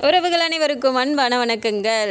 உறவுகள் அனைவருக்கும் அன்பான வணக்கங்கள்.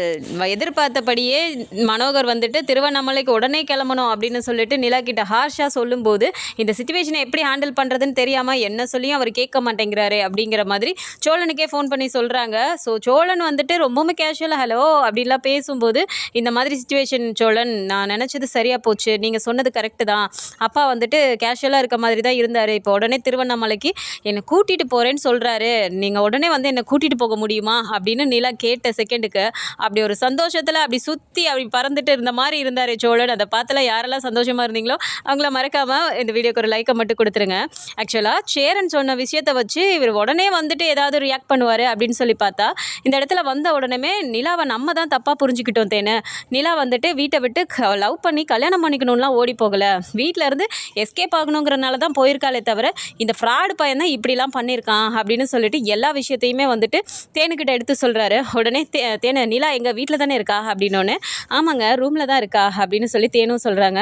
எதிர்பார்த்தபடியே மனோகர் வந்துட்டு திருவண்ணாமலைக்கு உடனே கிளம்பணும் அப்படின்னு சொல்லிட்டு நிலா கிட்ட ஹார்ஷாக சொல்லும்போது இந்த சுச்சுவேஷனை எப்படி ஹேண்டில் பண்ணுறதுன்னு தெரியாமல் என்ன சொல்லியும் அவர் கேட்க மாட்டேங்கிறாரு அப்படிங்கிற மாதிரி சோழனுக்கே ஃபோன் பண்ணி சொல்கிறாங்க. ஸோ சோழன் வந்துட்டு ரொம்பவுமே கேஷுவலாக ஹலோ அப்படின்லாம் பேசும்போது இந்த மாதிரி சுச்சுவேஷன் சோழன், நான் நினச்சது சரியாக போச்சு, நீங்கள் சொன்னது கரெக்டு தான், அப்பா வந்துட்டு கேஷுவலாக இருக்க மாதிரி தான் இருந்தார், இப்போ உடனே திருவண்ணாமலைக்கு என்னை கூட்டிகிட்டு போகிறேன்னு சொல்கிறாரு, நீங்கள் உடனே வந்து என்னை கூட்டிகிட்டு போக முடியுமா அப்படின்னு நிலா கேட்ட செகண்டுக்கு அப்படி ஒரு சந்தோஷத்தில் அப்படி சுற்றி அப்படி பறந்துட்டு இருந்த மாதிரி இருந்தார் சோழன். அதை பார்த்துல யாரெல்லாம் சந்தோஷமாக இருந்தீங்களோ அவங்கள மறக்காமல் இந்த வீடியோக்கு ஒரு லைக்கை மட்டும் கொடுத்துருங்க. ஆக்சுவலாக சேரன் சொன்ன விஷயத்தை வச்சு இவர் உடனே வந்துட்டு ஏதாவது ரியாக்ட் பண்ணுவார் அப்படின்னு சொல்லி பார்த்தா இந்த இடத்துல வந்த உடனே நிலாவை நம்ம தான் தப்பாக புரிஞ்சுக்கிட்டோம். தேனு நிலா வந்துட்டு வீட்டை விட்டு லவ் பண்ணி கல்யாணம் பண்ணிக்கணும்லாம் ஓடி போகலை, வீட்டில் இருந்து எஸ்கேப் ஆகணுங்கிறனால தான் போயிருக்காளே தவிர இந்த ஃப்ராடு பையன் தான் இப்படிலாம் பண்ணியிருக்கான் அப்படின்னு சொல்லிட்டு எல்லா விஷயத்தையுமே வந்துட்டு தேனுக்கிட்ட எடுத்து சொல்கிறாரு. உடனே தேனு நிலா எங்கள் வீட்டில் தானே இருக்கா அப்படின்னோடனே ஆமாங்க ரூமில் தான் இருக்கா அப்படின்னு சொல்லி தேனும் சொல்கிறாங்க.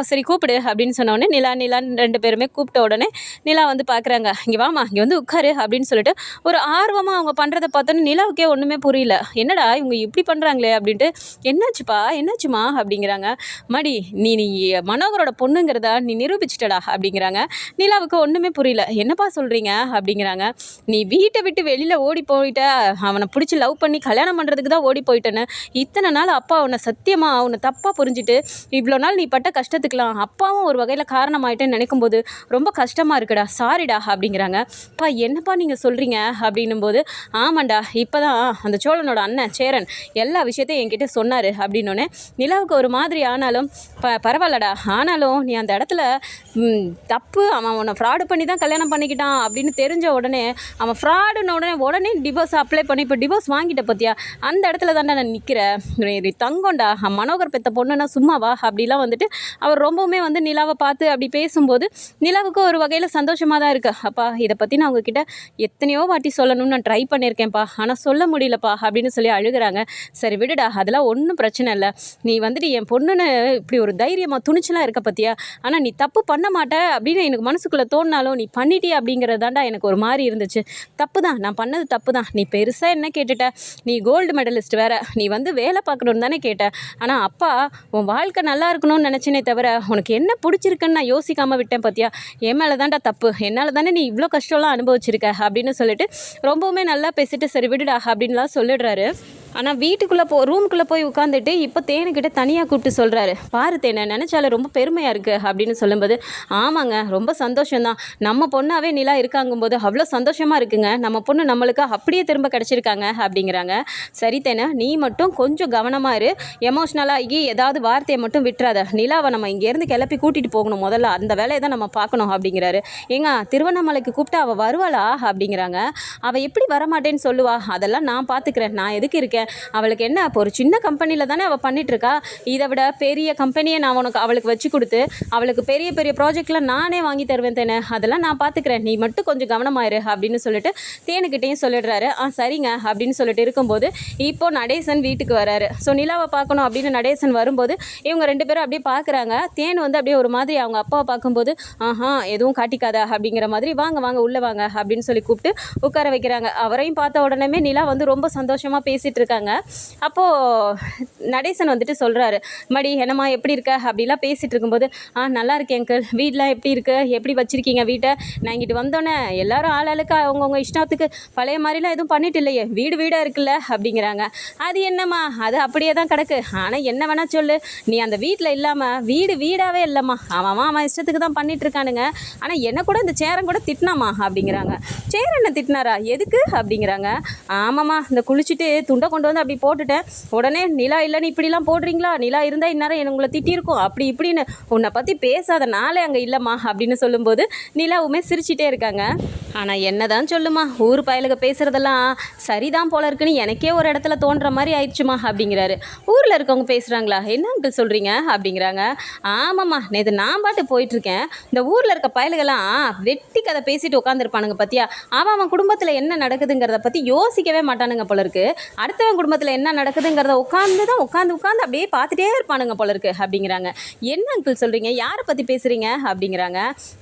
சரி கூப்பிடு அப்படின்னு சொன்னோடனே நிலான்னு ரெண்டு பேருமே கூப்பிட்ட உடனே நிலா வந்து பார்க்குறாங்க, இங்கே வாமா இங்கே வந்து உட்காரு அப்படின்னு சொல்லிட்டு ஒரு ஆர்வமாக அவங்க பண்ணுறதை பார்த்தோன்னே நிலாவுக்கே ஒன்றுமே புரியல, என்னடா இவங்க இப்படி பண்ணுறாங்களே அப்படின்ட்டு, என்னாச்சுமா அப்படிங்கிறாங்க. மடி நீ மனோகரோட பொண்ணுங்கிறதா நீ நிரூபிச்சிட்டடா அப்படிங்கிறாங்க. நிலாவுக்கு ஒன்றுமே புரியல, என்னப்பா சொல்கிறீங்க அப்படிங்கிறாங்க. நீ வீட்டை விட்டு வெளியில் ஓடி போயிட்ட, அவனை பிடிச்சி லவ் பண்ணி கல்யாணம் பண்ணுறதுக்கு தான் ஓடி போயிட்டேன்னு இத்தனை நாள் அப்பா அவனை சத்தியமாக அவனை தப்பாக புரிஞ்சுட்டு இவ்வளோ நாள் நீ பட்ட கஷ்டத்துக்கெலாம் அப்பாவும் ஒரு வகையில் காரணமாயிட்டேன்னு நினைக்கும்போது ரொம்ப கஷ்டமாக இருக்குடா, சாரிடா அப்படிங்கிறாங்க. என்னப்பா நீங்கள் சொல்கிறீங்க அப்படின்னும் போது ஆமாண்டா இப்போ தான் அந்த சோழனோட அண்ணன் சேரன் எல்லா விஷயத்தையும் என்கிட்ட சொன்னார் அப்படின்னோடனே நிலாவுக்கு ஒரு மாதிரி ஆனாலும் பரவாயில்லடா, ஆனாலும் நீ அந்த இடத்துல தப்பு, அவன் அவனை ஃப்ராடு பண்ணி தான் கல்யாணம் பண்ணிக்கிட்டான் அப்படின்னு தெரிஞ்ச உடனே அவன் ஃப்ராடுன்னு உடனே டிவோர்ஸ் அப்ளை பண்ணி இப்போ டிவோர்ஸ் வாங்கிட்ட பற்றியா, அந்த இடத்துல தாண்டா நான் நிற்கிறேன், தங்கோண்டா மனோகர் பெற்ற பொண்ணுன்னா சும்மாவா அப்படிலாம் வந்துட்டு அவர் ரொம்பவுமே வந்து நிலாவை பார்த்து அப்படி பேசும்போது நிலாவுக்கு ஒரு வகையில் சந்தோஷமாக தான் இருக்குது. அப்பா இதை பற்றி நான் உங்ககிட்ட எத்தனையோ வாட்டி சொல்லணும்னு நான் ட்ரை பண்ணியிருக்கேன்ப்பா, ஆனால் சொல்ல முடியலப்பா அப்படின்னு சொல்லி அழுகிறாங்க. சரி விடுடா, அதெல்லாம் ஒன்றும் பிரச்சனை இல்லை, நீ வந்துட்டு என் பொண்ணுன்னு இப்படி ஒரு தைரியமாக துணிச்சலாக இருக்க பற்றியா, ஆனால் நீ தப்பு பண்ண மாட்ட அப்படின்னு எனக்கு மனசுக்குள்ளே தோணினாலும் நீ பண்ணிட்டே அப்படிங்கிறது தாண்டா எனக்கு ஒரு மாதிரி இருந்துச்சு, தப்பு தான், நான் பண்ணது தப்பு தான், நீ பெருசாக என்ன கேட்டுட்ட, நீ கோல்டு மெடலிஸ்ட் வேறு, நீ வந்து வேலை பார்க்கணுன்னு தானே கேட்ட, ஆனால் அப்பா உன் வாழ்க்கை நல்லா இருக்கணும்னு நினச்சினே தவிர உனக்கு என்ன பிடிச்சிருக்குன்னு நான் யோசிக்காமல் விட்டேன் பார்த்தியா, என் மேலே தான்டா தப்பு, என்னால் தானே நீ இவ்வளோ கஷ்டம்லாம் அனுபவிச்சிருக்க அப்படின்னு சொல்லிட்டு ரொம்பவுமே நல்லா பேசிட்டு சரி விடுடா அப்படின்லாம் சொல்லிடுறாரு. ஆனால் வீட்டுக்குள்ளே ரூமுக்குள்ளே போய் உட்காந்துட்டு இப்போ தேனுக்கிட்ட தனியாக கூப்பிட்டு சொல்கிறாரு, பாரு தேனை நினச்சாலே ரொம்ப பெருமையாக இருக்குது அப்படின்னு சொல்லும்போது ஆமாங்க ரொம்ப சந்தோஷம்தான், நம்ம பொண்ணாவே நிலா இருக்காங்கும்போது அவ்வளோ சந்தோஷமாக இருக்குங்க, நம்ம பொண்ணு நம்மளுக்கு அப்படியே திரும்ப கிடச்சிருக்காங்க அப்படிங்கிறாங்க. சரி தேனை நீ மட்டும் கொஞ்சம் கவனமாக இரு, எமோஷ்னலாகி ஏதாவது வார்த்தையை மட்டும் விட்டுறாத, நிலாவை நம்ம இங்கேருந்து கிளப்பி கூட்டிகிட்டு போகணும், முதல்ல அந்த வேலையை தான் நம்ம பார்க்கணும் அப்படிங்கிறாரு. ஏங்க திருவண்ணாமலைக்கு கூப்பிட்டு அவள் வருவாளா அப்படிங்கிறாங்க. அவள் எப்படி வரமாட்டேன்னு சொல்லுவா, அதெல்லாம் நான் பார்த்துக்கிறேன், நான் எதுக்கு இருக்கேன், அவளுக்கு என்ன இப்போ ஒரு சின்ன கம்பெனியில் தானே அவள் பண்ணிகிட்ருக்கா, இதை விட பெரிய கம்பெனியை நான் அவளுக்கு வச்சு கொடுத்து அவளுக்கு பெரிய பெரிய ப்ராஜெக்ட்லாம் நானே வாங்கி தருவேன் தேனே, அதெல்லாம் நான் பார்த்துக்கிறேன், நீ மட்டும் கொஞ்சம் கவனமாயிரு அப்படின்னு சொல்லிட்டு தேனுக்கிட்டையும் சொல்லிடுறாரு. சரிங்க அப்படின்னு சொல்லிட்டு இருக்கும்போது இப்போது நடேசன் வீட்டுக்கு வராரு. ஸோ நிலாவை பார்க்கணும் அப்படின்னு நடேசன் வரும்போது இவங்க ரெண்டு பேரும் அப்படியே பார்க்குறாங்க. தேன் வந்து அப்படியே ஒரு மாதிரி அவங்க அப்பாவை பார்க்கும்போது எதுவும் காட்டிக்காதா அப்படிங்கிற மாதிரி வாங்க உள்ளே வாங்க அப்படின்னு சொல்லி கூப்பிட்டு உட்கார வைக்கிறாங்க. அவரையும் பார்த்த உடனே நிலா வந்து ரொம்ப சந்தோஷமாக பேசிகிட்டு இருக்காங்க. அப்போது நடேசன் வந்துட்டு சொல்கிறாரு, மடி என்னம்மா எப்படி இருக்க அப்படிலாம் பேசிகிட்டு இருக்கும்போது நல்லா இருக்கேன் அங்கிள், வீடெலாம் எப்படி இருக்கு, எப்படி வச்சுருக்கீங்க வீட்டை, நான் இங்கிட்டு வந்தோன்னே எல்லாரும் ஆளாளுக்கு அவங்கவுங்க இஷ்டத்துக்கு பழைய மாதிரிலாம் எதுவும் பண்ணிட்டு இல்லையே, வீடாக இருக்குல்ல அப்படிங்கிறாங்க. அது என்னம்மா அது அப்படியே தான் கிடக்கு, ஆனால் என்ன வேணால் சொல்லு, நீ அந்த வீட்டில் இல்லாமல் வீடாகவே இல்லைம்மா, அவன் இஷ்டத்துக்கு தான் பண்ணிட்டு இருக்கானுங்க, ஆனால் என்ன கூட இந்த சேரன் கூட திட்டினாமா அப்படிங்கிறாங்க. சேரன் என்ன திட்டினாரா, எதுக்கு அப்படிங்கிறாங்க. ஆமாம்மா இந்த குளிச்சுட்டு துண்டை கொண்டு வந்து அப்படி போட்டுட்டேன், உடனே நிலா இல்லைன்னு இப்படிலாம் போடுறீங்களா, நிலா இருந்தால் இந்நேரம் உங்களை திட்டியிருக்கும் அப்படி இப்படின்னு உன்னை பற்றி பேசாத நாளே அங்கே இல்லைம்மா அப்படின்னு சொல்லும்போது நிலாவுமே சிரிச்சிட்டே இருக்காங்க. ஆனால் என்ன தான் சொல்லுமா, ஊர் பயலுக பேசுகிறதெல்லாம் சரிதான் போல இருக்குன்னு எனக்கே ஒரு இடத்துல தோன்ற மாதிரி ஆயிடுச்சுமா அப்படிங்கிறாரு. ஊரில் இருக்கவங்க பேசுகிறாங்களா, என்ன அங்கிள் சொல்கிறீங்க அப்படிங்கிறாங்க. ஆமாம்மா நேற்று நான் பாட்டு போயிட்டுருக்கேன், இந்த ஊரில் இருக்க பயலுகெல்லாம் வெட்டி கதை பேசிட்டு உட்காந்துருப்பானுங்க பார்த்தியா, அவன் குடும்பத்தில் என்ன நடக்குதுங்கிறத பற்றி யோசிக்கவே மாட்டானுங்க போல இருக்கு, அடுத்த அடுத்தவன் குடும்பத்தில் என்ன நடக்குதுங்கிறத உட்காந்து அப்படியே பார்த்துட்டே இருப்பானுங்க போல இருக்கு அப்படிங்கிறாங்க. என்ன அங்கிள் சொல்கிறீங்க, யாரை பற்றி பேசுகிறீங்க அப்படிங்கிறாங்க.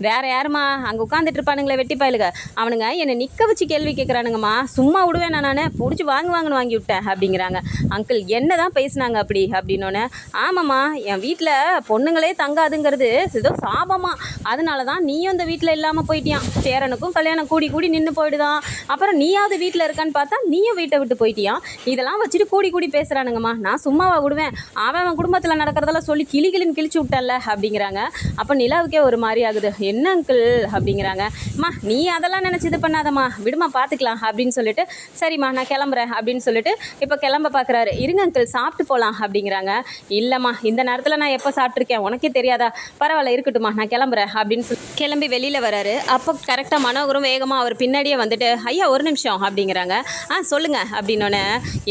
வேற யாருமா, அங்கே உட்காந்துட்டு இருப்பானுங்களே வெட்டி பயலுங்க, அவனுங்க என்னை நிற்க வச்சு கேள்வி கேட்குறானுங்கம்மா, சும்மா விடுவேன் நான் பிடிச்சி வாங்குன்னு வாங்கி விட்டேன் அப்படிங்கிறாங்க. அங்கிள் என்ன தான் பேசுனாங்க அப்படின்னோடனே, ஆமாம்மா என் வீட்டில் பொண்ணுங்களே தங்காதுங்கிறது ஏதோ சாபமா, அதனால தான் நீயும் இந்த வீட்டில் இல்லாமல் போயிட்டியான், சேரனுக்கும் கல்யாணம் கூடி நின்று போயிடுதான், அப்புறம் நீயாவது வீட்டில் இருக்கான்னு பார்த்தா நீயும் வீட்டை விட்டு போயிட்டியான், இதெல்லாம் வச்சுட்டு கூடி பேசுகிறானுங்கம்மா, நான் சும்மாவா விடுவேன், அவன் குடும்பத்தில் நடக்கிறதெல்லாம் சொல்லி கிளின்னு கிழிச்சு விட்டேன்ல அப்படிங்கிறாங்க. அப்போ நிலாவுக்கே ஒரு மாதிரி ஆகுது. என்ன அங்கிள் அப்படிங்கிறாங்க. அம்மா நீ அதெல்லாம் நினச்சி இது பண்ணாதம்மா, விடுமா பார்த்துக்கலாம் அப்படின்னு சொல்லிட்டு, சரிம்மா நான் கிளம்புறேன் அப்படின்னு சொல்லிட்டு இப்போ கிளம்ப பார்க்குறாரு. இருங்க அங்கிள் சாப்பிட்டு போகலாம் அப்படிங்கிறாங்க. இல்லைம்மா இந்த நேரத்தில் நான் எப்போ சாப்பிட்ருக்கேன் உனக்கே தெரியாதா, பரவாயில்ல இருக்கட்டும்மா நான் கிளம்புறேன் அப்படின்னு சொல்லி கிளம்பி வெளியில் வராரு. அப்போ கரெக்டாக மனோகரும் வேகமாக அவர் பின்னாடியே வந்துட்டு, ஐயா ஒரு நிமிஷம் அப்படிங்கிறாங்க. சொல்லுங்கள் அப்படின்னோடனே,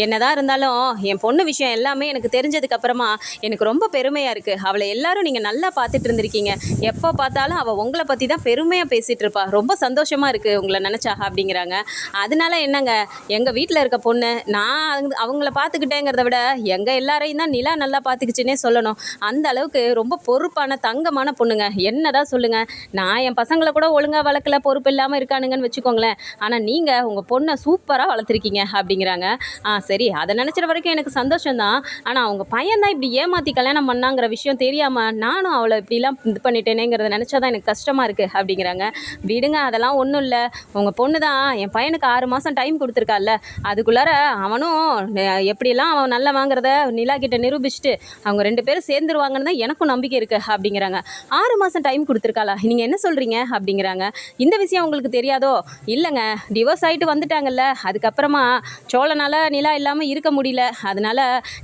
என்னதான் இருந்தாலும் என் பொண்ணு விஷயம் எல்லாமே எனக்கு தெரிஞ்சதுக்கப்புறமா எனக்கு ரொம்ப பெருமையாக இருக்குது. அவளை எல்லாரும் நீங்கள் நல்லா பார்த்துட்டு இருந்திருக்கீங்க, எப்போ பார்த்தாலும் அவள் உங்களை பற்றி தான் பெருமையாக பேசிகிட்டு இருப்பா, ரொம்ப சந்தோஷமாக இருக்குது உங்களை நினச்சா அப்படிங்கிறாங்க. அதனால என்னங்க, எங்கள் வீட்டில் இருக்க பொண்ணு நான் அவங்கள பார்த்துக்கிட்டேங்கிறத விட எங்கள் எல்லாரையும் தான் நிலா நல்லா பார்த்துக்கிச்சுன்னே சொல்லணும். அந்த அளவுக்கு ரொம்ப பொறுப்பான தங்கமான பொண்ணுங்க. என்ன தான் சொல்லுங்கள், நான் என் பசங்களை கூட ஒழுங்காக வளர்க்கல, பொறுப்பு இல்லாமல் இருக்கானுங்கன்னு வச்சுக்கோங்களேன், ஆனால் நீங்கள் உங்கள் பொண்ணை சூப்பராக வளர்த்துருக்கீங்க அப்படிங்கிறாங்க. சரி அதை நினச்சிற வரைக்கும் எனக்கு சந்தோஷம்தான், ஆனால் அவங்க பையன் தான் இப்படி ஏமாற்றி கல்யாணம் பண்ணாங்கிற விஷயம் தெரியாமல் நானும் அவளை இப்படிலாம் இது பண்ணிட்டேனேங்கிறத நினச்சா தான் எனக்கு கஷ்டமாக இருக்குது அப்படிங்கிறாங்க. விடுங்க அதெல்லாம் ஒன்றும் இல்லை, உங்கள் பொண்ணு தான் என் பையனுக்கு 6 மாதம் டைம் கொடுத்துருக்கால, அதுக்குள்ளார அவனும் எப்படிலாம் அவன் நல்லா வாங்குறத நிலா கிட்ட நிரூபிச்சுட்டு அவங்க 2 பேரும் சேர்ந்துருவாங்கன்னு தான் எனக்கும் நம்பிக்கை இருக்குது அப்படிங்கிறாங்க. 6 மாதம் டைம் கொடுத்துருக்காளா, நீங்கள் என்ன சொல்கிறீங்க அப்படிங்கிறாங்க. இந்த விஷயம் உங்களுக்கு தெரியாதோ? இல்லைங்க, டிவோர்ஸ் ஆகிட்டு வந்துட்டாங்கல்ல, அதுக்கப்புறமா சோழனால் நிலா இல்லாமல் இருக்க முடியல, அதனால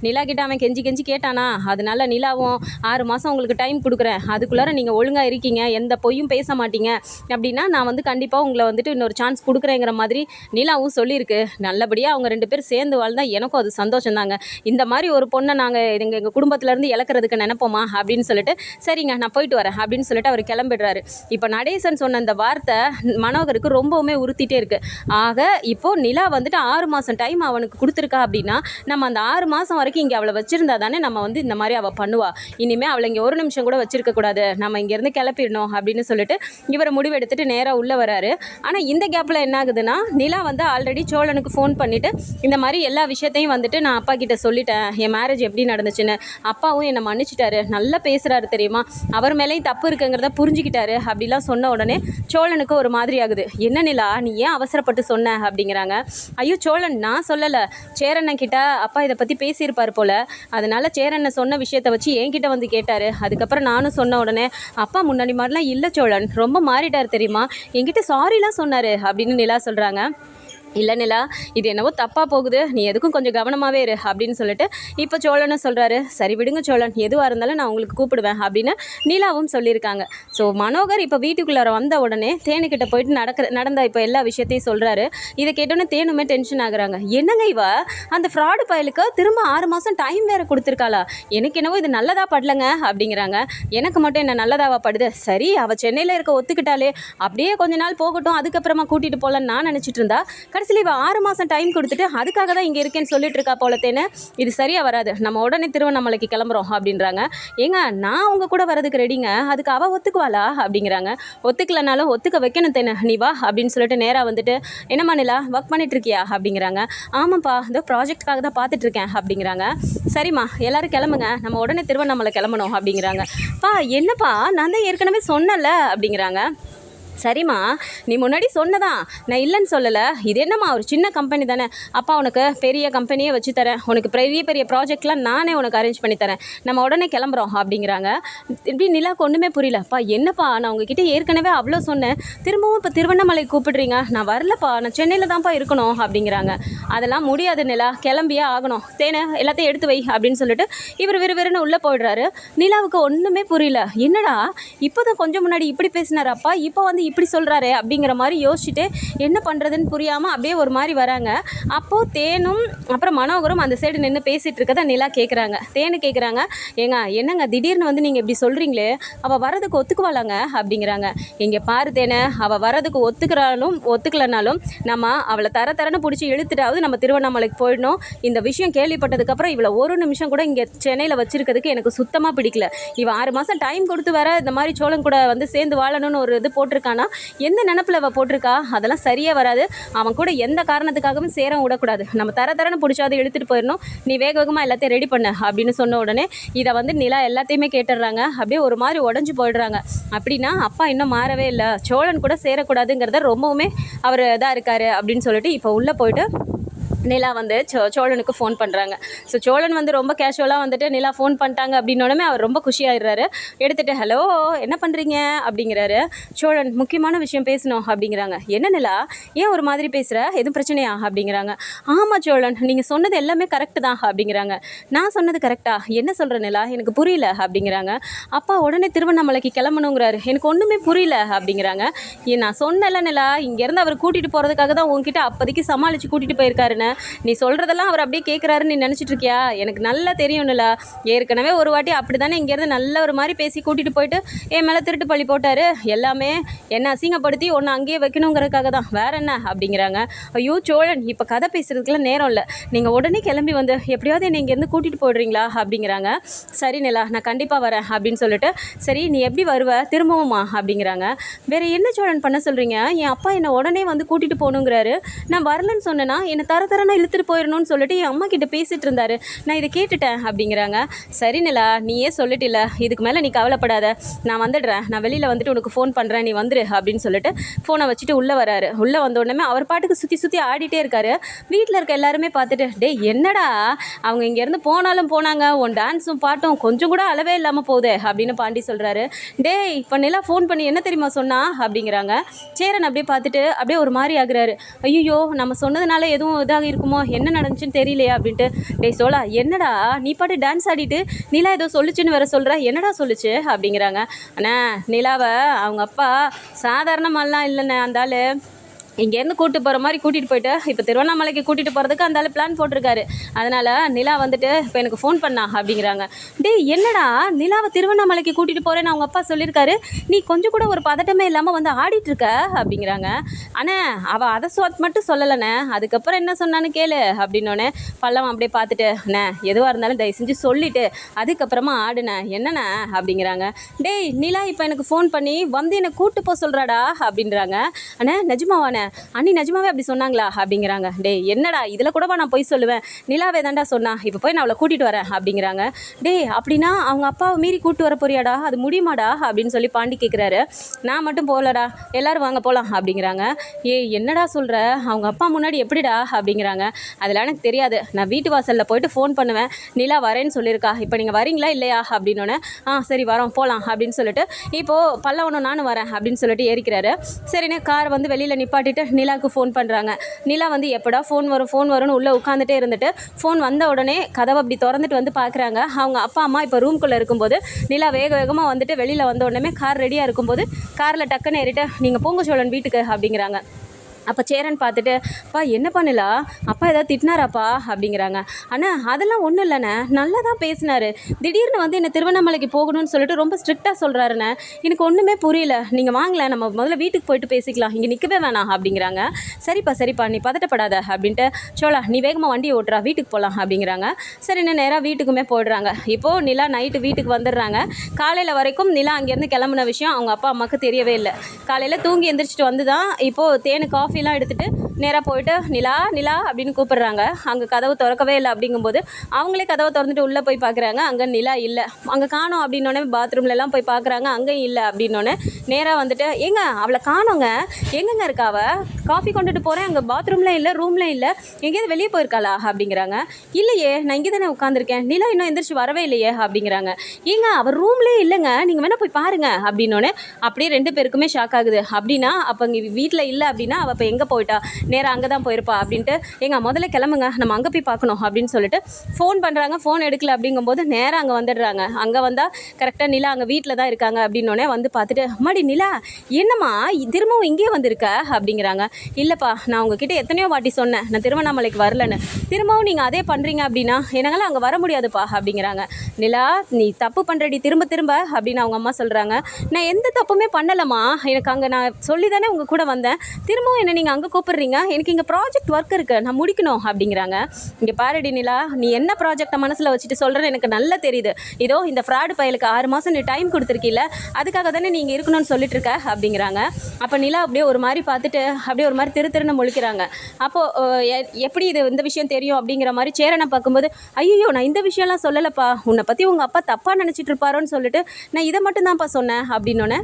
நிலா கிட்ட அவன் கெஞ்சி கேட்டானா, அதனால நிலாவும் 6 மாதம் உங்களுக்கு டைம் கொடுக்குறேன், அதுக்குள்ளார நீங்கள் ஒழுங்காக இருக்கீங்க, எந்த பொய்யும் பேச மாட்டீங்க அப்படின்னா நான் கண்டிப்பாக உங்களை இன்னொரு சான்ஸ் கொடுக்குறேங்கிற மாதிரி நிலாவும் சொல்லியிருக்கு. நல்லபடியாக அவங்க 2 பேர் சேர்ந்து வாழ்ந்தால் எனக்கும் அது சந்தோஷம் தாங்க. இந்த மாதிரி ஒரு பொண்ணை நாங்கள் எங்கள் குடும்பத்திலேருந்து இழக்கிறதுக்கு நினைப்போமா அப்படின்னு சொல்லிட்டு, சரிங்க நான் போயிட்டு வரேன் அப்படின்னு சொல்லிட்டு அவர் கிளம்பிடுறாரு. இப்போ நடேசன் சொன்ன இந்த வார்த்தை மனோகருக்கு ரொம்பவுமே உறுத்திட்டே இருக்குது. ஆக இப்போது நிலா 6 மாதம் டைம் அவனுக்கு கொடுத்துருக்கா அப்படின்னா நம்ம அந்த 6 மாதம் வரைக்கும் இங்கே அவளை வச்சுருந்தா தானே நம்ம இந்த மாதிரி அவள் பண்ணுவா, இனிமேல் அவளை இங்கே ஒரு நிமிஷம் கூட வச்சுருக்கக்கூடாது, நம்ம இங்கேருந்து கிளப்பிடணும் அப்படின்னு சொல்லிட்டு இவரை முடிவெடுத்துட்டு நேராக உள்ளே வராரு. ஆனால் இந்த கேப்பில் என்ன ஆகுதுன்னா, நிலா ஆல்ரெடி சோழனுக்கு ஃபோன் பண்ணிவிட்டு இந்த மாதிரி எல்லா விஷயத்தையும் நான் அப்பா கிட்ட சொல்லிட்டேன், என் மேரேஜ் எப்படி நடந்துச்சுன்னு, அப்பாவும் என்னை மன்னிச்சிட்டாரு, நல்லா பேசுகிறாரு தெரியுமா, அவர் மேலேயும் தப்பு இருக்குங்கிறத புரிஞ்சுக்கிட்டாரு அப்படிலாம் சொன்ன உடனே சோழனுக்கு ஒரு மாதிரி ஆகுது. என்ன நிலா நீ ஏன் அவசரப்பட்டு சொன்ன அப்படிங்கிறாங்க. ஐயோ சோழன் நான் சொல்லலை, சேரண்ணன் கிட்ட அப்பா இதை பற்றி பேசியிருப்பார் போல், அதனால சேரண்ணன் சொன்ன விஷயத்தை வச்சு என்கிட்ட கேட்டார், அதுக்கப்புறம் நானும் சொன்ன உடனே அப்பா முன்னாடி மாதிரிலாம் இல்லை சோழன், ரொம்ப மாறிட்டார் தெரியுமா, என்கிட்ட சாரிலாம் சொன்னார் அப்படின்னு நிலா சொல்கிறாங்க. இல்லை நிலா இது என்னவோ தப்பாக போகுது, நீ எதுக்கும் கொஞ்சம் கவனமாகவே இரு அப்படின்னு சொல்லிட்டு இப்போ சோழனும் சொல்கிறாரு. சரி விடுங்க சோழன், எதுவாக இருந்தாலும் நான் உங்களுக்கு கூப்பிடுவேன் அப்படின்னு நிலாவும் சொல்லியிருக்காங்க. ஸோ மனோகர் இப்போ வீட்டுக்குள்ளார வந்த உடனே தேனுக்கிட்ட போயிட்டு நடந்த இப்போ எல்லா விஷயத்தையும் சொல்கிறாரு. இதை கேட்டோன்னே தேனுமே டென்ஷன் ஆகுறாங்க. என்னங்க இவ அந்த ஃப்ராடு பயலுக்கு திரும்ப 6 மாதம் டைம் வேறு கொடுத்துருக்காளா, எனக்கு என்னவோ இது நல்லதா படலங்க அப்படிங்கிறாங்க. எனக்கு மட்டும் என்ன நல்லதாவா படுது, சரி அவள் சென்னையில் இருக்க ஒத்துக்கிட்டாலே அப்படியே கொஞ்ச நாள் போகட்டும், அதுக்கப்புறமா கூட்டிகிட்டு போகலான்னு நான் நினச்சிட்டு இருந்தா கடைசியில் இவள் 6 மாதம் டைம் கொடுத்துட்டு அதுக்காக தான் இங்கே இருக்கேன்னு சொல்லிட்டு இருக்கா போலத்தேன்னு, இது சரியாக வராது, நம்ம உடனே திருவண்ணாமலைக்கு கிளம்புறோம் அப்படின்றாங்க. ஏங்க நான் உங்கள் கூட வரதுக்கு ரெடிங்க, அதுக்கு அவள் ஒத்துக்குவாளா அப்படிங்கிறாங்க. ஒத்துக்கலனாலும் ஒத்துக்க வைக்கணும் தேனு, நீ வா அப்படின்னு சொல்லிட்டு நேராக என்னம்மா நிலா ஒர்க் பண்ணிட்டு இருக்கியா அப்படிங்கிறாங்க. ஆமாப்பா இந்த ப்ராஜெக்டுக்காக தான் பார்த்துட்ருக்கேன் அப்படிங்கிறாங்க. சரிம்மா எல்லோரும் கிளம்புங்க, நம்ம உடனே திருவண்ணாமலை கிளம்பணும் அப்படிங்கிறாங்க. பா என்னப்பா நான் தான் ஏற்கனவே சொன்னல அப்படிங்கிறாங்க. சரிம்மா நீ முன்னாடி சொன்னதான், நான் இல்லைன்னு சொல்லலை, இது என்னம்மா ஒரு சின்ன கம்பெனி தானே, அப்பா உனக்கு பெரிய கம்பெனியே வச்சு தரேன், உனக்கு பெரிய ப்ராஜெக்ட்லாம் நானே உனக்கு அரேஞ்ச் பண்ணி தரேன், நம்ம உடனே கிளம்புறோம் அப்படிங்கிறாங்க. இப்படி நிலாவுக்கு ஒன்றுமே புரியலப்பா. என்னப்பா நான் உங்ககிட்ட ஏற்கனவே அவ்வளோ சொன்னேன், திரும்பவும் இப்போ திருவண்ணாமலை கூப்பிடுறீங்க, நான் வரலப்பா, நான் சென்னையில் தான்ப்பா இருக்கணும் அப்படிங்கிறாங்க. அதெல்லாம் முடியாது நிலா, கிளம்பியே ஆகணும், தேனை எல்லாத்தையும் எடுத்து வை அப்படின்னு சொல்லிட்டு இவர் விறுவிறுன்னு உள்ளே போயிடுறாரு. நிலாவுக்கு ஒன்றுமே புரியல. என்னடா இப்போ தான் கொஞ்சம் முன்னாடி இப்படி பேசினாரப்பா, இப்போ இப்படி சொல்கிறாரு அப்படிங்கிற மாதிரி யோசிச்சுட்டு என்ன பண்ணுறதுன்னு புரியாமல் அப்படியே ஒரு மாதிரி வராங்க. அப்போது தேனும் அப்புறம் மனோகரும் அந்த சைடு நின்று பேசிகிட்டு இருக்கதை நிலா கேட்குறாங்க. தேனு கேட்குறாங்க, ஏங்க என்னங்க திடீர்னு வந்து நீங்கள் இப்படி சொல்கிறீங்களே, அவள் வரதுக்கு ஒத்துக்குவாளாங்க அப்படிங்கிறாங்க. இங்கே பாரு தேனு, அவள் வரதுக்கு ஒத்துக்கலனாலும் நம்ம அவளை தரன்னு பிடிச்சி இழுத்துட்டாவது நம்ம திருவண்ணாமலைக்கு போயிடணும். இந்த விஷயம் கேள்விப்பட்டதுக்கப்புறம் இவளை ஒரு நிமிஷம் கூட இங்கே சென்னையில் வச்சிருக்கிறதுக்கு எனக்கு சுத்தமாக பிடிக்கல. இவன் 6 மாதம் டைம் கொடுத்து வர இந்த மாதிரி சோழன் கூட வந்து சேர்ந்து வாழணும்னு ஒரு இது போட்டிருக்கானா, எந்த நினப்பில் அவள் போட்டிருக்கா, அதெல்லாம் சரியாக வராது. அவன் கூட எந்த காரணத்துக்காகவும் சேரம் விடக்கூடாது. நம்ம தரன்னு பிடிச்சாது இழுத்துட்டு போயிடணும். நீ வேகமாக எல்லாத்தையும் ரெடி பண்ண அப்படின்னு சொன்ன உடனே இதை வந்து நிலா எல்லாத்தையுமே கேட்டுடுறாங்க. அப்படியே ஒரு மாதிரி உடஞ்சி போயிடுறாங்க. அப்படின்னா அப்பா இன்னும் மாறவே இல்லை, சோழன் கூட சேரக்கூடாதுங்கிறத ரொம்பவுமே அவர் இதாக இருக்காரு அப்படின்னு சொல்லிட்டு இப்போ உள்ளே போயிட்டு நிலா வந்து சோழனுக்கு ஃபோன் பண்ணுறாங்க. ஸோ சோழன் வந்து ரொம்ப கேஷுவலாக வந்துட்டு நிலா ஃபோன் பண்ணிட்டாங்க அப்படின்னோடனே அவர் ரொம்ப குஷியாகிடுறாரு. எடுத்துகிட்டு ஹலோ என்ன பண்ணுறீங்க அப்படிங்கிறாரு. சோழன் முக்கியமான விஷயம் பேசணும் அப்படிங்கிறாங்க. என்ன நிலா ஏன் ஒரு மாதிரி பேசுகிற, எதுவும் பிரச்சனையா அப்படிங்கிறாங்க. ஆமாம் சோழன், நீங்கள் சொன்னது எல்லாமே கரெக்டு தான் அப்படிங்கிறாங்க. நான் சொன்னது கரெக்டா, என்ன சொல்கிற நிலா, எனக்கு புரியல அப்படிங்கிறாங்க. அப்பா உடனே திருவண்ணாமலைக்கு கிளம்பணுங்கிறாரு, எனக்கு ஒன்றுமே புரியல அப்படிங்கிறாங்க. நான் சொன்னல நிலா, இங்கேருந்து அவர் கூட்டிகிட்டு போகிறதுக்காக தான் உங்ககிட்ட அப்போதைக்கு சமாளித்து கூட்டிகிட்டு போயிருக்காருன்னு. நீ சொல்கிறதெல்லாம் அவர் அப்படியே கேட்குறாருன்னு நீ நினச்சிட்டு இருக்கியா, எனக்கு நல்லா தெரியும்ல. ஏற்கனவே ஒரு வாட்டி அப்படி தானே இங்கேருந்து நல்ல ஒரு மாதிரி பேசி கூட்டிகிட்டு போயிட்டு என் மேலே திருட்டு பள்ளி போட்டார். எல்லாமே என்னை அசிங்கப்படுத்தி ஒன்று அங்கேயே வைக்கணுங்கிறதுக்காக தான், வேற என்ன அப்படிங்கிறாங்க. ஐயோ சோழன், இப்போ கதை பேசுகிறதுக்குலாம் நேரம் இல்லை, நீங்கள் உடனே கிளம்பி வந்து எப்படியாவது என்னை இங்கேருந்து கூட்டிகிட்டு போடுறீங்களா அப்படிங்கிறாங்க. சரி நிலா, நான் கண்டிப்பாக வரேன் அப்படின்னு சொல்லிட்டு, சரி நீ எப்படி வருவ திரும்பவுமா அப்படிங்கிறாங்க. வேறு என்ன சோழன் பண்ண சொல்கிறீங்க, என் அப்பா என்னை உடனே வந்து கூட்டிகிட்டு போகணுங்கிறாரு. நான் வரலன்னு சொன்னேன்னா என்னை தரனா இழுத்துட்டு போயிடணும்னு சொல்லிட்டு என் அம்மா கிட்ட பேசிட்டு இருந்தாரு, நான் இதை கேட்டுட்டேன் அப்படிங்கிறாங்க. சரி நிலா, நீயே சொல்லிட்டில்ல, இதுக்கு மேலே நீ கவலைப்படாத, நான் வந்துடுறேன், நான் வெளியில் வந்துட்டு உனக்கு ஃபோன் பண்ணுறேன், நீ வந்துரு அப்படின்னு சொல்லிட்டு ஃபோனை வச்சுட்டு உள்ளே வராரு. உள்ளே வந்த உடனே அவர் பாட்டுக்கு சுற்றி ஆடிட்டே இருக்காரு. வீட்டில் இருக்க எல்லாருமே பார்த்துட்டு, டே என்னடா அவங்க இங்கேருந்து போனாலும் போனாங்க, உன் டான்ஸும் பாட்டும் கொஞ்சம் கூட அளவே இல்லாமல் போகுது அப்படின்னு பாண்டி சொல்கிறாரு. டே இப்போ நிலா ஃபோன் பண்ணி என்ன தெரியுமா சொன்னா அப்படிங்கிறாங்க. சேரன் அப்படியே பார்த்துட்டு அப்படியே ஒரு மாதிரி ஆகுறாரு. ஐயோ நம்ம சொன்னதுனால எதுவும் இதாக இருக்குமோ, என்ன நடந்துச்சுன்னு தெரியலையா அப்படின்ட்டு. டேய் சோழா என்னடா நீ பாட்டு டான்ஸ் ஆடிட்டு நிலா ஏதோ சொல்லுச்சுன்னு வேற சொல்கிற, என்னடா சொல்லுச்சு அப்படிங்கிறாங்க. அண்ணா நிலாவை அவங்க அப்பா சாதாரணமாலாம் இல்லைண்ணே, அந்த ஆள் இங்கேருந்து கூப்பிட்டு போகிற மாதிரி கூட்டிகிட்டு போயிட்டு இப்போ திருவண்ணாமலைக்கு கூட்டிகிட்டு போகிறதுக்கு அந்த ஆள் பிளான் போட்டிருக்காரு. அதனால் நிலா வந்துட்டு இப்போ எனக்கு ஃபோன் பண்ணா அப்படிங்கிறாங்க. டே என்னடா நிலாவை திருவண்ணாமலைக்கு கூட்டிகிட்டு போகிறேன்னு அவங்க அப்பா சொல்லியிருக்காரு, நீ கொஞ்சம் கூட ஒரு பதட்டமே இல்லாமல் வந்து ஆடிட்டுருக்க அப்படிங்கிறாங்க. அண்ணே அவள் அதை மட்டும் சொல்லலைண்ணே, அதுக்கப்புறம் என்ன சொன்னான்னு கேளு அப்படின்னோடனே பல்லம் அப்படியே பார்த்துட்டு, அண்ணே எதுவாக இருந்தாலும் தயவு செஞ்சு சொல்லிவிட்டு அதுக்கப்புறமா ஆடுனே என்னண்ணே அப்படிங்கிறாங்க. டேய் நிலா இப்போ எனக்கு ஃபோன் பண்ணி வந்து என்னை கூப்பிட்டு போக சொல்கிறாடா அப்படின்றாங்க. அண்ணே நிஜமாவானே, அண்ணி நிஜமாவே அப்படி சொன்னாங்களா அப்படிங்கிறாங்க. டே என்னடா இதில் கூடவா நான் போய் சொல்லுவேன், நிலாவே தாண்டா சொன்னா, இப்போ போய் நான் அவளை கூட்டிகிட்டு வரேன் அப்படிங்கிறாங்க. டே அப்படின்னா அவங்க அப்பாவை மீறி கூப்பிட்டு வர போறியாடா, அது முடியுமாடா அப்படின்னு சொல்லி பாண்டி கேட்குறாரு. நான் மட்டும் போகலடா, எல்லோரும் வாங்க போகலாம் அப்படிங்கிறாங்க. என்னடா சொல்கிற, அவங்க அப்பா முன்னாடி எப்படிடா அப்படிங்கிறாங்க. அதெல்லாம் எனக்கு தெரியாது, நான் வீட்டு வாசலில் போயிட்டு ஃபோன் பண்ணுவேன், நிலா வரேன்னு சொல்லியிருக்கா, இப்போ நீங்கள் வரீங்களா இல்லையா அப்படின்னோடனே சரி வரோம் போகலாம் அப்படின்னு சொல்லிட்டு இப்போது பல்லவனும் நானும் வரேன் அப்படின்னு சொல்லிட்டு ஏறிக்கிறாரு. சரிண்ணே கார் வந்து வெளியில் நிப்பாட்டி நிலாவுக்கு ஃபோன் பண்ணுறாங்க. நிலா வந்து எப்படா ஃபோன் வரும்னு உள்ளே உட்காந்துட்டே இருந்துட்டு ஃபோன் வந்த உடனே கதவை அப்படி திறந்துட்டு வந்து பார்க்குறாங்க. அவங்க அப்பா அம்மா இப்போ ரூம்குள்ளே இருக்கும்போது நிலா வேகமாக வந்துட்டு வெளியில் வந்த உடனே கார் ரெடியாக இருக்கும்போது காரில் டக்குன்னு ஏறிட்டு நீங்கள் போங்க சோழன் வீட்டுக்கு அப்படிங்கிறாங்க. அப்போ சேரன் பார்த்துட்டு, அப்பா என்ன பண்ணலா, அப்பா ஏதாவது திட்டினாராப்பா அப்படிங்கிறாங்க. அண்ணா அதெல்லாம் ஒன்றும் இல்லைண்ணே, நல்லா தான் பேசினார், திடீர்னு வந்து என்னை திருவண்ணாமலைக்கு போகணும்னு சொல்லிட்டு ரொம்ப ஸ்ட்ரிக்டாக சொல்கிறாருண்ணே, எனக்கு ஒன்றுமே புரியல, நீங்கள் வாங்கல நம்ம முதல்ல வீட்டுக்கு போயிட்டு பேசிக்கலாம், இங்கே நிற்கவே வேணாம் அப்படிங்கிறாங்க. சரிப்பா நீ பதட்டப்படாத அப்படின்ட்டு, சோழா நீ வேகமாக வண்டியை ஓட்டுறா வீட்டுக்கு போகலாம் அப்படிங்கிறாங்க. சரிண்ணே நேராக வீட்டுக்குமே போயிடுறாங்க. இப்போது நிலா நைட்டு வீட்டுக்கு வந்துடுறாங்க. காலையில் வரைக்கும் நிலா அங்கேருந்து கிளம்புன விஷயம் அவங்க அப்பா அம்மாவுக்கு தெரியவே இல்லை. காலையில் தூங்கி எந்திரிச்சிட்டு வந்து தான் இப்போது தேனு காஃபிலாம் எடுத்துகிட்டு நேராக போயிட்டு நிலா அப்படின்னு கூப்பிடுறாங்க. அங்கே கதவு திறக்கவே இல்லை. அப்படிங்கும்போது அவங்களே கதவை திறந்துட்டு உள்ளே போய் பார்க்குறாங்க. அங்கே நிலா இல்லை. அங்கே காணோம் அப்படின்னோடனே பாத்ரூம்லலாம் போய் பார்க்குறாங்க. அங்கேயும் இல்லை. அப்படின்னோடனே நேராக வந்துட்டு ஏங்க அவளை காணோங்க, எங்கெங்க இருக்கா அவள், காஃபி கொண்டுட்டு போகிறேன், அங்கே பாத்ரூம்லேயும் இல்லை ரூம்லேயும் இல்லை, எங்கேயாவது வெளியே போயிருக்காளா அப்படிங்கிறாங்க. இல்லையே நான் இங்கே தானே உட்காந்துருக்கேன், நிலா இன்னும் எந்திரிச்சு வரவே இல்லையே அப்படிங்கிறாங்க. ஏங்க அவர் ரூம்லேயே இல்லைங்க, நீங்கள் வேணால் போய் பாருங்கள் அப்படின்னோடனே அப்படியே 2 பேருக்குமே ஷாக் ஆகுது. அப்படின்னா அப்போ இங்கே வீட்டில் இல்லை அப்படின்னா அவள் இப்போ எங்கே போயிட்டா, நேராக அங்கே தான் போயிருப்பா அப்படின்ட்டு முதல்ல கிளம்புங்க நம்ம அங்கே போய் பார்க்கணும் அப்படின்னு சொல்லிட்டு ஃபோன் பண்ணுறாங்க. ஃபோன் எடுக்கல அப்படிங்கும்போது நேராக அங்கே வந்துடுறாங்க. அங்கே வந்தால் கரெக்டாக நிலா அங்கே வீட்டில் தான் இருக்காங்க. அப்படின்னோடனே வந்து பார்த்துட்டு அம்மாடி நிலா என்னம்மா திரும்பவும் இங்கேயே வந்திருக்க அப்படிங்கிறாங்க. இல்லைப்பா நான் உங்ககிட்ட எத்தனையோ வாட்டி சொன்னேன் நான் திருவண்ணாமலைக்கு வரலன்னு, திரும்பவும் நீங்கள் அதே பண்ணுறீங்க அப்படின்னா என்னால் அங்கே வர முடியாதுப்பா அப்படிங்கிறாங்க. நிலா நீ தப்பு பண்ணுறடி திரும்ப திரும்ப அப்படின்னு அவங்க அம்மா சொல்கிறாங்க. நான் எந்த தப்புமே பண்ணலம்மா, எனக்கு அங்கே நான் சொல்லி தானே உங்கள் கூட வந்தேன், திரும்பவும் என்ன நீங்கள் அங்கே கூப்பிட்றீங்க, எனக்கு இங்கே ப்ராஜெக்ட் ஒர்க் இருக்குது நான் முடிக்கணும் அப்படிங்கிறாங்க. இங்கே பாருடி நிலா நீ என்ன ப்ராஜெக்டை மனசில் வச்சுட்டு சொல்கிறேன்னு எனக்கு நல்லா தெரியுது. இதோ இந்த ஃப்ராடு பயலுக்கு 6 மாதம் நீ டைம் கொடுத்துருக்கீல்ல, அதுக்காக தானே நீங்கள் இருக்கணும்னு சொல்லிட்டு இருக்க அப்படிங்கிறாங்க. அப்போ நிலா அப்படியே ஒரு மாதிரி பார்த்துட்டு அப்படியே ஒரு மாதிரி திருன்னு முழிக்கிறாங்க. அப்போது எப்படி இந்த விஷயம் தெரியும் அப்படிங்கிற மாதிரி சேரனை பார்க்கும்போது ஐயோ நான் இந்த விஷயம்லாம் சொல்லலைப்பா, உன்னை பற்றி உங்கள் அப்பா தப்பாக நினச்சிட்டு இருப்பாரோன்னு சொல்லிட்டு நான் இதை மட்டும்தான்ப்பா சொன்னேன் அப்படின்னோடனே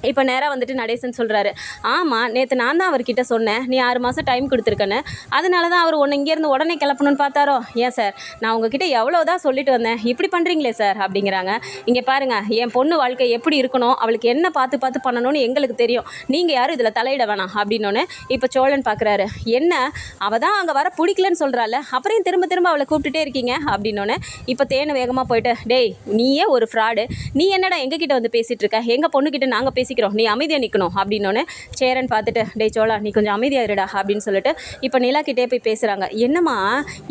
இப்போ நேராக வந்துட்டு நடேசன் சொல்கிறாரு. ஆமாம் நேற்று நான் தான் அவர்கிட்ட சொன்னேன் நீ 6 மாதம் டைம் கொடுத்துருக்கேன்னு, அதனால தான் அவர் ஒன்று இங்கேருந்து உடனே கிளப்பணும்னு பார்த்தாரோ. ஏன் சார் நான் உங்ககிட்ட எவ்வளோ தான் சொல்லிட்டு வந்தேன், இப்படி பண்ணுறீங்களே சார் அப்படிங்கிறாங்க. இங்கே பாருங்கள் என் பொண்ணு வாழ்க்கை எப்படி இருக்கணும், அவளுக்கு என்ன பார்த்து பார்த்து பண்ணணும்னு எங்களுக்கு தெரியும், நீங்கள் யாரும் இதில் தலையிட வேணாம் அப்படின்னோடனே இப்போ சோழன் பார்க்குறாரு. என்ன அவள் தான் அங்கே வர பிடிக்கலன்னு சொல்கிறாள், அப்புறம் திரும்ப திரும்ப அவளை கூப்பிட்டுட்டே இருக்கீங்க அப்படின்னோடனே இப்போ தேனு வேகமாக போயிட்டு டேய் நீயே ஒரு ஃப்ராடு, நீ என்னடா எங்ககிட்ட வந்து பேசிகிட்டு இருக்க, எங்கள் பொண்ணுக்கிட்ட நாங்கள் பேசிக்கிறோம் நீ அமைதியாக நிற்கணும் அப்படின்னோடனே சேரன் பார்த்துட்டு டேய் சோழா நீ கொஞ்சம் அமைதியாக இருடா அப்படின்னு சொல்லிட்டு இப்போ நிலா கிட்டே போய் பேசுகிறாங்க. என்னம்மா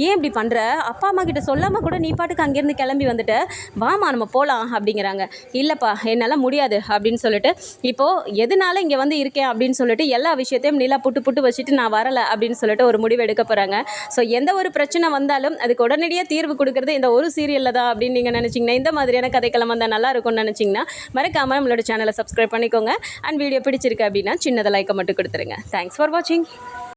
ஏன் இப்படி பண்ணுற, அப்பா அம்மா கிட்ட சொல்லாமல் கூட நீ பாட்டுக்கு அங்கேருந்து கிளம்பி வந்துட்டு வாமா நம்ம போகலாம் அப்படிங்கிறாங்க. இல்லைப்பா என்னால் முடியாது அப்படின்னு சொல்லிட்டு இப்போது எதனால இங்கே வந்து இருக்கேன் அப்படின்னு சொல்லிட்டு எல்லா விஷயத்தையும் நிலா புட்டு வச்சுட்டு நான் வரலை அப்படின்னு சொல்லிட்டு ஒரு முடிவு எடுக்க போகிறாங்க. ஸோ எந்த ஒரு பிரச்சனை வந்தாலும் அதுக்கு உடனடியாக தீர்வு கொடுக்குறது இந்த ஒரு சீரியலில் தான் அப்படின்னு நீங்கள் நினச்சிங்கன்னா, இந்த மாதிரியான கதைக்களம் வந்தால் நல்லா இருக்கும்னு நினச்சிங்கன்னா மறக்காமல் நம்மளோட சேனலை சப்ஸ்கிரைப் பண்ணிக்கோங்க. அண்ட் வீடியோ பிடிச்சிருக்கு அப்படின்னா சின்னதை லைக்கை மட்டும் கொடுத்துருங்க. தேங்க்ஸ் ஃபார் வாட்சிங்.